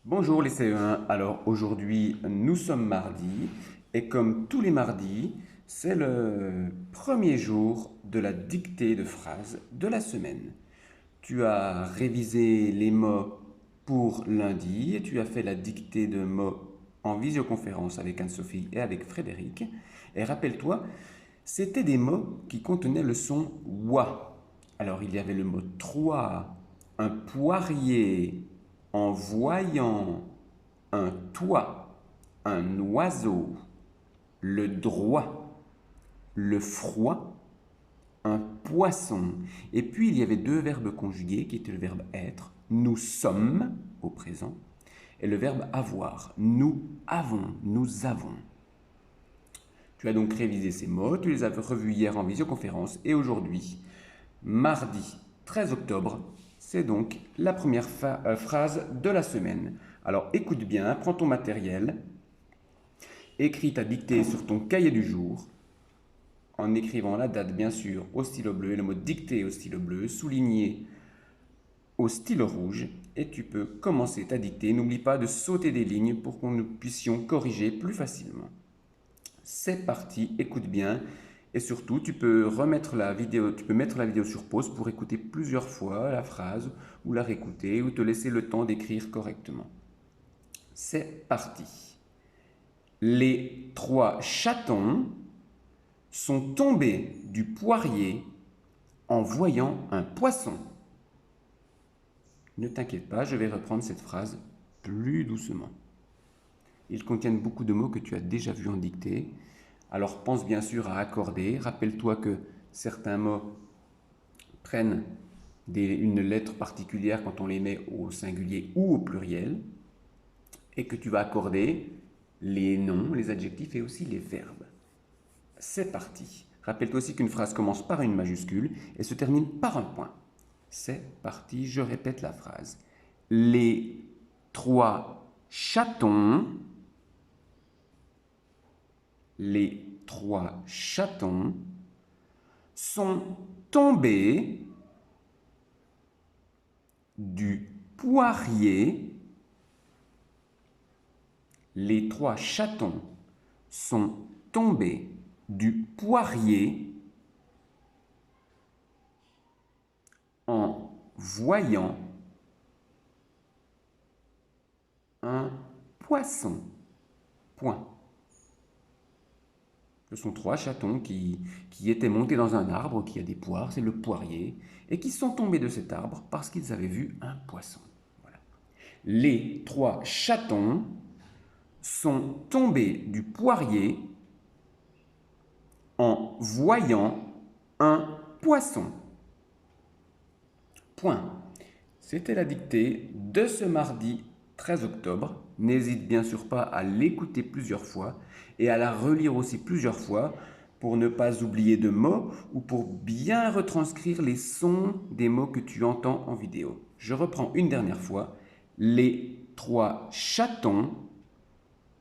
Bonjour les CE1, alors aujourd'hui nous sommes mardi et comme tous les mardis, c'est le premier jour de la dictée de phrases de la semaine. Tu as révisé les mots pour lundi et tu as fait la dictée de mots en visioconférence avec Anne-Sophie et avec Frédéric. Et rappelle-toi, c'était des mots qui contenaient le son wa. Alors il y avait le mot trois, un poirier, en voyant, un toit, un oiseau, le droit, le froid, un poisson. Et puis il y avait deux verbes conjugués qui étaient le verbe être, nous sommes au présent, et le verbe avoir, nous avons, nous avons. Tu as donc révisé ces mots, tu les as revus hier en visioconférence et aujourd'hui, mardi 13 octobre, c'est donc la première phrase de la semaine. Alors écoute bien, prends ton matériel, écris ta dictée sur ton cahier du jour, en écrivant la date bien sûr au stylo bleu, le mot dictée au stylo bleu, souligné au stylo rouge, et tu peux commencer ta dictée. N'oublie pas de sauter des lignes pour que nous puissions corriger plus facilement. C'est parti, écoute bien. Et surtout, tu peux mettre la vidéo sur pause pour écouter plusieurs fois la phrase ou la réécouter ou te laisser le temps d'écrire correctement. C'est parti. Les trois chatons sont tombés du poirier en voyant un poisson. Ne t'inquiète pas, je vais reprendre cette phrase plus doucement. Ils contiennent beaucoup de mots que tu as déjà vus en dictée. Alors pense bien sûr à accorder. Rappelle-toi que certains mots prennent une lettre particulière quand on les met au singulier ou au pluriel. Et que tu vas accorder les noms, les adjectifs et aussi les verbes. C'est parti. Rappelle-toi aussi qu'une phrase commence par une majuscule et se termine par un point. C'est parti, je répète la phrase. Les trois chatons sont tombés du poirier. Les trois chatons sont tombés du poirier en voyant un poisson. Point. Ce sont trois chatons qui étaient montés dans un arbre qui a des poires, c'est le poirier, et qui sont tombés de cet arbre parce qu'ils avaient vu un poisson. Voilà. Les trois chatons sont tombés du poirier en voyant un poisson. Point. C'était la dictée de ce mardi 13 octobre. N'hésite bien sûr pas à l'écouter plusieurs fois et à la relire aussi plusieurs fois pour ne pas oublier de mots ou pour bien retranscrire les sons des mots que tu entends en vidéo. Je reprends une dernière fois. Les trois chatons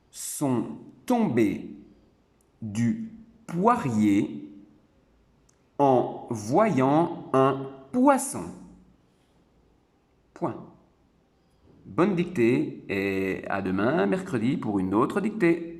sont tombés du poirier en voyant un poisson. Point. Bonne dictée et à demain, mercredi, pour une autre dictée.